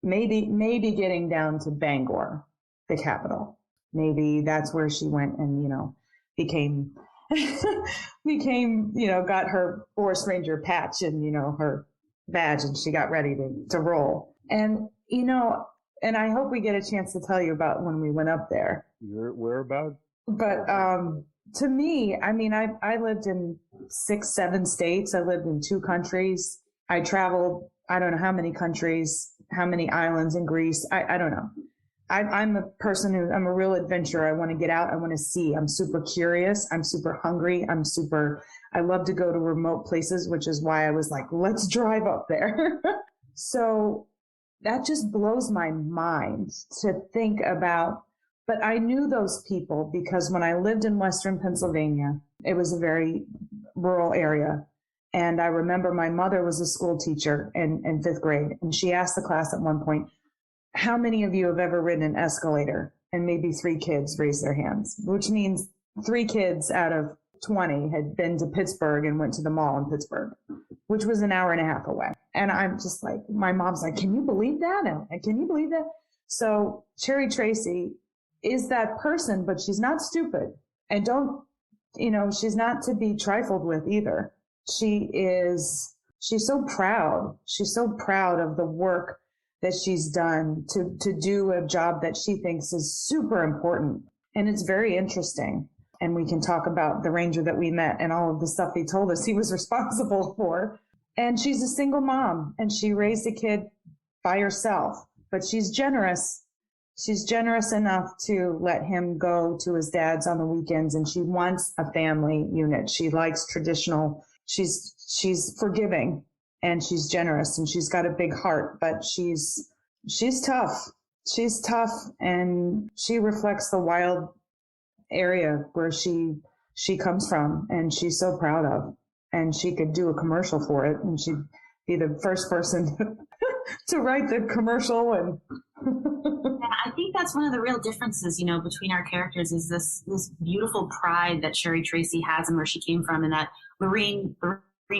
D: Maybe getting down to Bangor, the capital. Maybe that's where she went and, became, got her Forest Ranger patch and, her badge, and she got ready to roll. And, and I hope we get a chance to tell you about when we went up there.
B: Whereabouts?
D: But to me, I lived in 6-7 states. I lived in 2 countries. I traveled, I don't know how many countries, how many islands in Greece. I don't know. I'm a person I'm a real adventurer. I want to get out. I want to see. I'm super curious. I'm super hungry. I love to go to remote places, which is why I was like, let's drive up there. So that just blows my mind to think about. But I knew those people because when I lived in Western Pennsylvania, it was a very rural area. And I remember my mother was a school teacher in 5th grade. And she asked the class at one point, how many of you have ever ridden an escalator? And maybe 3 kids raised their hands, which means 3 kids out of 20 had been to Pittsburgh and went to the mall in Pittsburgh, which was an hour and a half away. And I'm just like, my mom's like, can you believe that? And can you believe that? So Cherry Tracy is that person, but she's not stupid. And she's not to be trifled with either. She's so proud. She's so proud of the work that she's done to do a job that she thinks is super important. And it's very interesting. And we can talk about the ranger that we met and all of the stuff he told us he was responsible for. And she's a single mom, and she raised a kid by herself, but she's generous. She's generous enough to let him go to his dad's on the weekends, and she wants a family unit. She likes traditional. She's forgiving, and she's generous, and she's got a big heart, but she's tough. She's tough, and she reflects the wild area where she comes from, and she's so proud of. And she could do a commercial for it, and she'd be the first person to write the commercial. And
C: I think that's one of the real differences, between our characters is this beautiful pride that Cherry Tracy has and where she came from, and that Lorene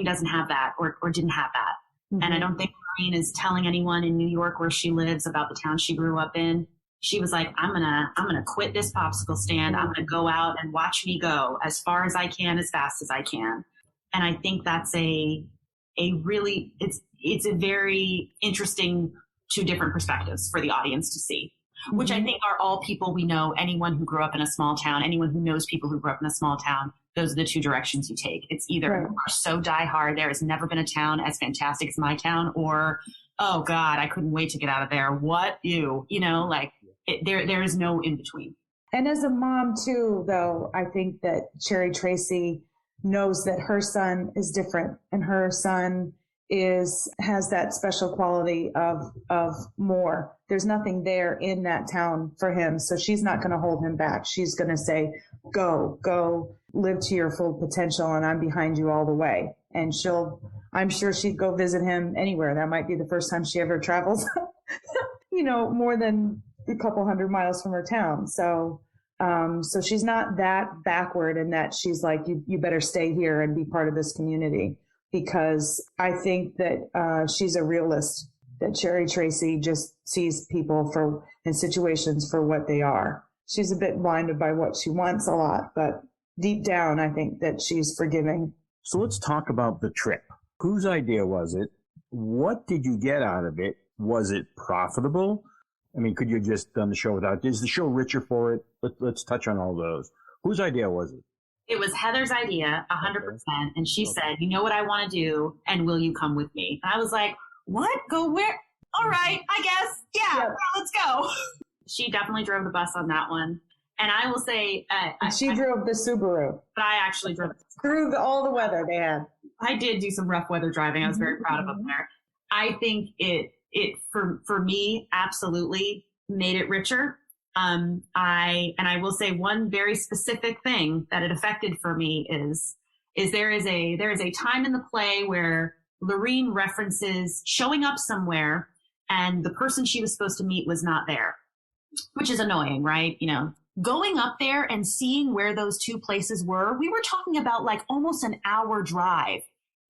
C: doesn't have that or didn't have that. Mm-hmm. And I don't think Lorene is telling anyone in New York where she lives about the town she grew up in. She was like, I'm gonna quit this popsicle stand. I'm gonna go out and watch me go as far as I can, as fast as I can. And I think that's a really, it's a very interesting two different perspectives for the audience to see, which I think are all people we know. Anyone who grew up in a small town, anyone who knows people who grew up in a small town, those are the two directions you take. It's either you are so diehard, there has never been a town as fantastic as my town, or, oh God, I couldn't wait to get out of there. What there is no in between.
D: And as a mom too, though, I think that Cherry Tracy knows that her son is different, and her son has that special quality of more. There's nothing there in that town for him. So she's not going to hold him back. She's going to say, go live to your full potential, and I'm behind you all the way. And I'm sure she'd go visit him anywhere. That might be the first time she ever travels, more than a couple 100 miles from her town. So she's not that backward in that she's like, you better stay here and be part of this community, because I think that she's a realist, that Cherry Tracy just sees people in situations for what they are. She's a bit blinded by what she wants a lot, but deep down, I think that she's forgiving.
B: So let's talk about the trip. Whose idea was it? What did you get out of it? Was it profitable? I mean, could you have just done the show without? Is the show richer for it? Let's touch on all those. Whose idea was it?
C: It was Heather's idea, 100%. And she said, you know what I want to do, and will you come with me? And I was like, what? Go where? All right, I guess. Yeah, let's go. She definitely drove the bus on that one. And I will say...
D: she drove the Subaru.
C: But I actually drove...
D: Through all the weather they had.
C: I did do some rough weather driving. I was very proud of them there. I think it for me absolutely made it richer. I will say one very specific thing that it affected for me is there is a time in the play where Lorene references showing up somewhere and the person she was supposed to meet was not there, which is annoying, right? Going up there and seeing where those two places were, we were talking about like almost an hour drive.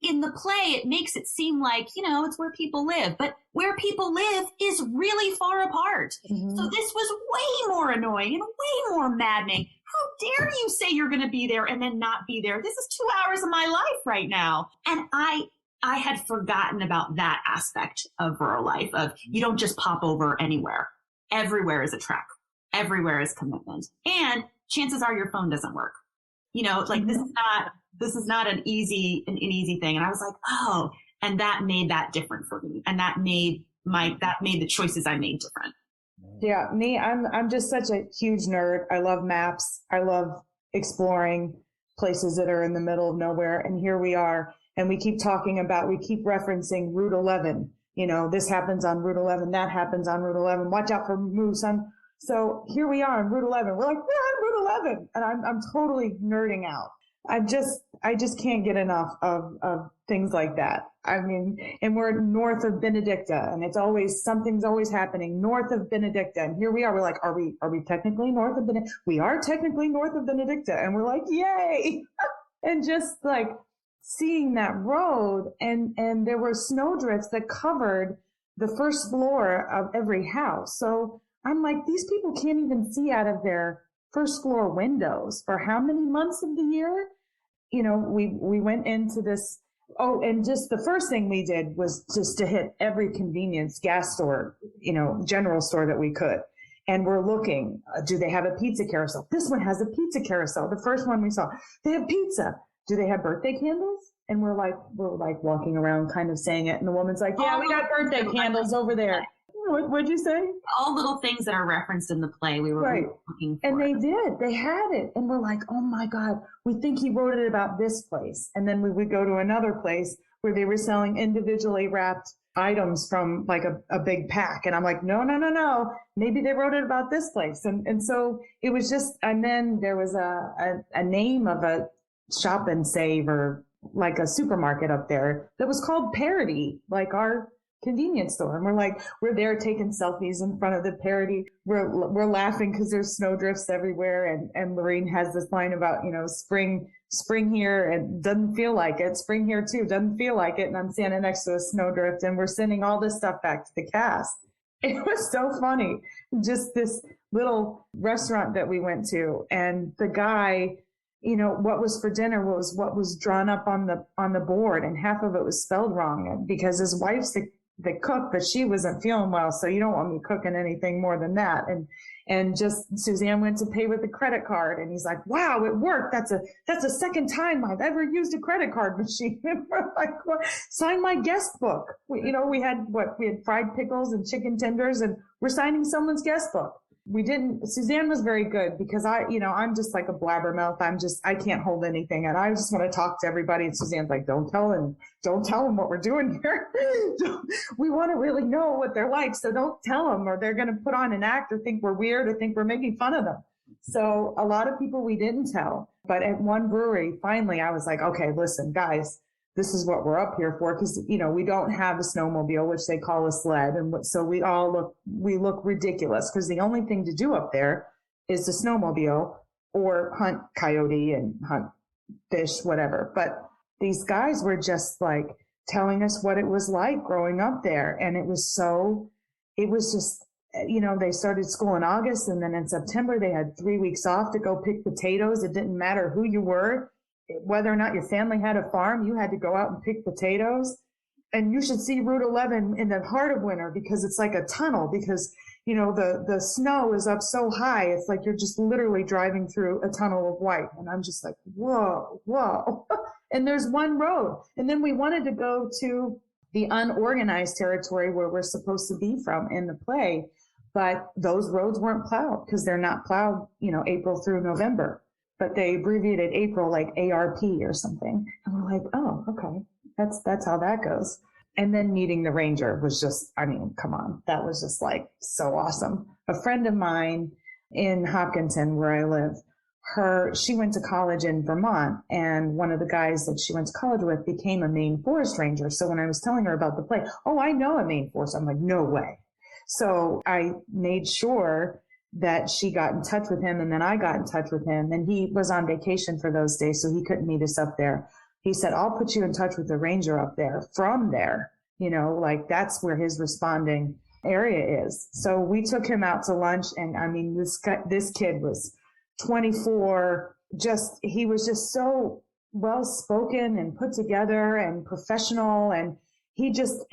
C: In the play, it makes it seem like, it's where people live, but where people live is really far apart. Mm-hmm. So this was way more annoying and way more maddening. How dare you say you're going to be there and then not be there? This is 2 hours of my life right now. And I had forgotten about that aspect of rural life of you don't just pop over anywhere. Everywhere is a trek. Everywhere is commitment. And chances are your phone doesn't work. This is not an easy thing. And I was like, oh, and that made that different for me. And that made the choices I made different.
D: Yeah. Me, I'm just such a huge nerd. I love maps. I love exploring places that are in the middle of nowhere. And here we are. And we keep referencing Route 11. This happens on Route 11. That happens on Route 11. Watch out for moose. So here we are on Route 11. We're like, we're on Route 11. And I'm totally nerding out. I just can't get enough of things like that. I mean, and we're north of Benedicta, and something's always happening north of Benedicta. And here we are. We're like, are we technically north of Benedicta? We are technically north of Benedicta. And we're like, yay. And just like seeing that road and there were snowdrifts that covered the first floor of every house. So I'm like, these people can't even see out of their first floor windows for how many months of the year? You know, we went into this. Oh, and just the first thing we did was just to hit every convenience gas store, you know, general store that we could. And we're looking, do they have a pizza carousel? This one has a pizza carousel. The first one we saw, they have pizza. Do they have birthday candles? And we're like walking around kind of saying it. And the woman's like, yeah, we got birthday candles over there. What'd you say?
C: All little things that are referenced in the play we were looking for.
D: And they did. They had it. And we're like, oh my God, we think he wrote it about this place. And then we would go to another place where they were selling individually wrapped items from like a big pack. And I'm like, no. Maybe they wrote it about this place. And so it was just, and then there was a name of a shop and save or like a supermarket up there that was called Parody, like our convenience store. And we're there taking selfies in front of the Parody. We're laughing because there's snowdrifts everywhere. And Lorene has this line about, you know, spring here and doesn't feel like it. Spring here too, doesn't feel like it. And I'm standing next to a snowdrift and we're sending all this stuff back to the cast. It was so funny. Just this little restaurant that we went to, and the guy, you know, what was for dinner was what was drawn up on the board, and half of it was spelled wrong because his wife's the cook, but she wasn't feeling well. So you don't want me cooking anything more than that. And just Suzanne went to pay with a credit card, and he's like, wow, it worked. That's the second time I've ever used a credit card machine. And we're like, what? Sign my guest book. We had fried pickles and chicken tenders, and we're signing someone's guest book. Suzanne was very good because I'm just like a blabbermouth. I can't hold anything. And I just want to talk to everybody. And Suzanne's like, don't tell them what we're doing here. We want to really know what they're like. So don't tell them, or they're going to put on an act or think we're weird or think we're making fun of them. So a lot of people we didn't tell. But at one brewery, finally, I was like, okay, listen, guys, this is what we're up here for. Because, you know, we don't have a snowmobile, which they call a sled. And so we look ridiculous because the only thing to do up there is the snowmobile or hunt coyote and hunt fish, whatever. But these guys were just like telling us what it was like growing up there. And it was just, you know, they started school in August, and then in September they had 3 weeks off to go pick potatoes. It didn't matter who you were. Whether or not your family had a farm, you had to go out and pick potatoes. And you should see Route 11 in the heart of winter because it's like a tunnel because, you know, the snow is up so high. It's like you're just literally driving through a tunnel of white. And I'm just like, whoa. And there's one road. And then we wanted to go to the unorganized territory where we're supposed to be from in the play. But those roads weren't plowed because they're not plowed, you know, April through November. But they abbreviated April like ARP or something. And we're like, oh, okay, that's how that goes. And then meeting the ranger was just, I mean, come on. That was just like so awesome. A friend of mine in Hopkinton, where I live, she went to college in Vermont, and one of the guys that she went to college with became a Maine forest ranger. So when I was telling her about the play, oh, I know a Maine forest. I'm like, no way. So I made sure that she got in touch with him, and then I got in touch with him, and he was on vacation for those days, so he couldn't meet us up there. He said, I'll put you in touch with the ranger up there from there, you know, like that's where his responding area is. So we took him out to lunch, and I mean, this kid was 24, he was just so well spoken and put together and professional, and we just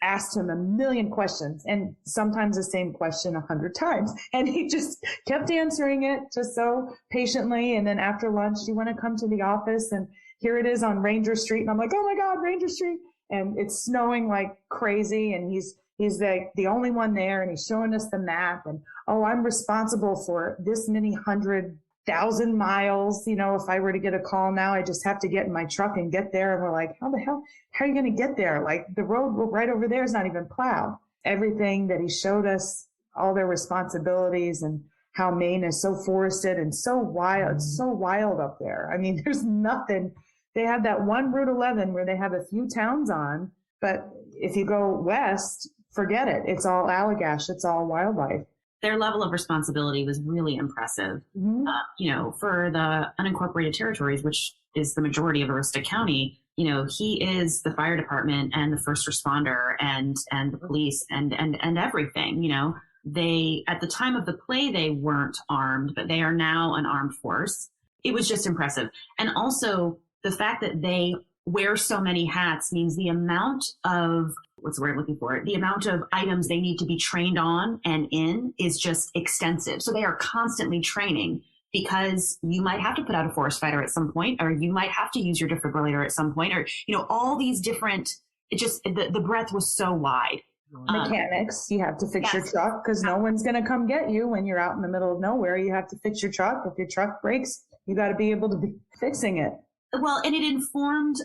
D: asked him a million questions, and sometimes the same question 100 times. And he just kept answering it just so patiently. And then after lunch, do you want to come to the office? And here it is on Ranger Street. And I'm like, oh my God, Ranger Street. And it's snowing like crazy. And he's the only one there. And he's showing us the map. And, oh, I'm responsible for this many 100,000 miles. You know, if I were to get a call now, I just have to get in my truck and get there. And we're like, how the hell, how are you going to get there? Like the road right over there is not even plowed. Everything that he showed us, all their responsibilities, and how Maine is so forested and so wild. It's so wild up there. I mean, there's nothing. They have that one Route 11 where they have a few towns on, but if you go west, forget it. It's all Allagash. It's all wildlife.
C: their level of responsibility was really impressive. For the unincorporated territories, which is the majority of Aroostook County, he is the fire department and the first responder and the police and everything. They, at the time of the play, they weren't armed, but they are now an armed force. It was just impressive. And also the fact that they wear so many hats means the amount of, what's the word I'm looking for? The amount of items they need to be trained on and in is just extensive. So they are constantly training, because you might have to put out a forest fighter at some point, or you might have to use your defibrillator at some point, or, all these different, the breadth was so wide.
D: Mechanics, you have to fix your truck because no one's going to come get you when you're out in the middle of nowhere. You have to fix your truck. If your truck breaks, you got to be able to be fixing it.
C: Well, and it informed,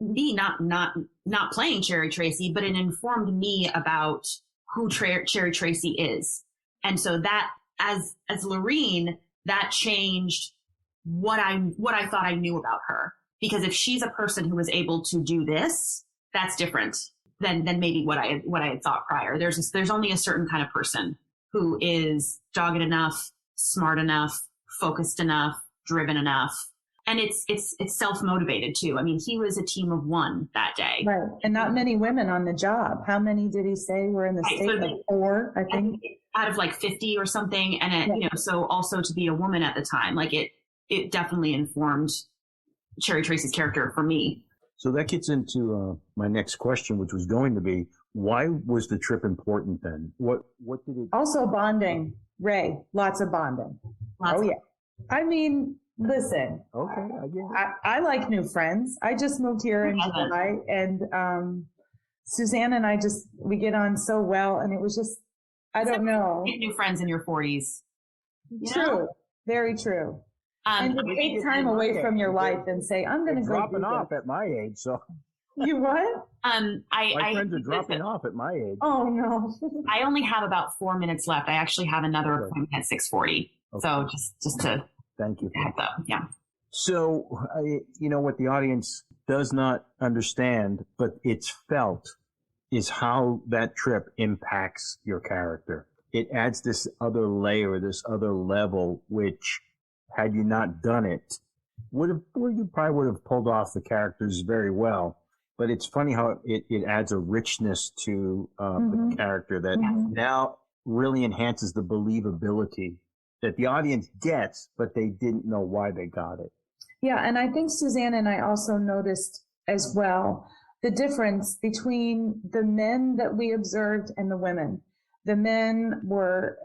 C: me not playing Cherry Tracy, but it informed me about who Cherry Tracy is. And so that, as Lorene, that changed what I thought I knew about her. Because if she's a person who was able to do this, that's different than maybe what I had thought prior. There's only a certain kind of person who is dogged enough, smart enough, focused enough, driven enough. And it's self-motivated too. I mean, he was a team of one that day.
D: Right. And not many women on the job. How many did he say were in the state? So like 4, I think.
C: Out of like 50 or something. And so also to be a woman at the time, like it definitely informed Cherry Tracy's character for me.
B: So that gets into my next question, which was going to be, why was the trip important then? What did it?
D: Also bonding, Ray. Lots of bonding. Yeah. I mean, listen.
B: Okay, I get it.
D: I like new friends. I just moved here in July, and Suzanne and I we get on so well, and it was just, I don't know.
C: Get new friends in your 40s.
D: True. Very true. And to take time away from your life and say, I'm going to go
B: dropping off at my age, so.
D: You what?
B: My friends are dropping off at my age.
D: Oh, no.
C: I only have about 4 minutes left. I actually have another appointment at 6:40. Okay. So just to.
B: Thank you.
C: Heads up. Yeah.
B: So, what the audience does not understand, but it's felt, is how that trip impacts your character. It adds this other layer, this other level, which, had you not done it, you probably would have pulled off the characters very well. But it's funny how it adds a richness to the character that now really enhances the believability that the audience gets, but they didn't know why they got it.
D: Yeah, and I think Suzanne and I also noticed as well the difference between the men that we observed and the women. The men were,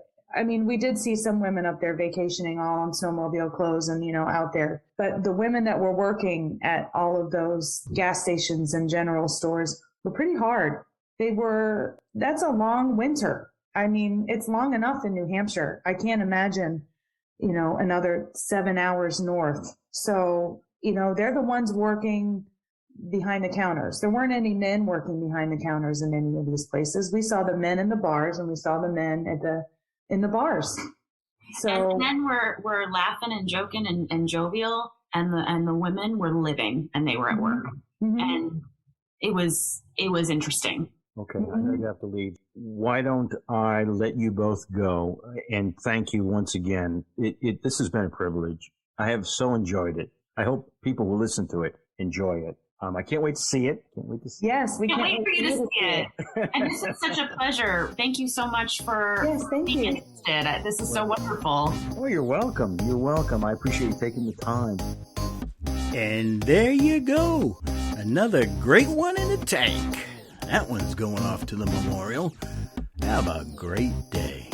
D: we did see some women up there vacationing all on snowmobile clothes and, out there. But the women that were working at all of those gas stations and general stores were pretty hard. That's a long winter. It's long enough in New Hampshire. I can't imagine, another 7 hours north. So, they're the ones working behind the counters. There weren't any men working behind the counters in any of these places. We saw the men in the bars and we saw the men in the bars. So
C: and the men were laughing and joking and jovial, and the women were living and they were at work. Mm-hmm. And it was interesting.
B: Okay, I know you have to leave. Why don't I let you both go and thank you once again. This has been a privilege. I have so enjoyed it. I hope people will listen to it, enjoy it. I can't wait to see it.
D: Yes, we
C: can't wait for you to see it. And this is such a pleasure. Thank you so much for being interested. This is so wonderful.
B: Oh, you're welcome. You're welcome. I appreciate you taking the time.
E: And there you go. Another great one in the tank. That one's going off to the memorial. Have a great day.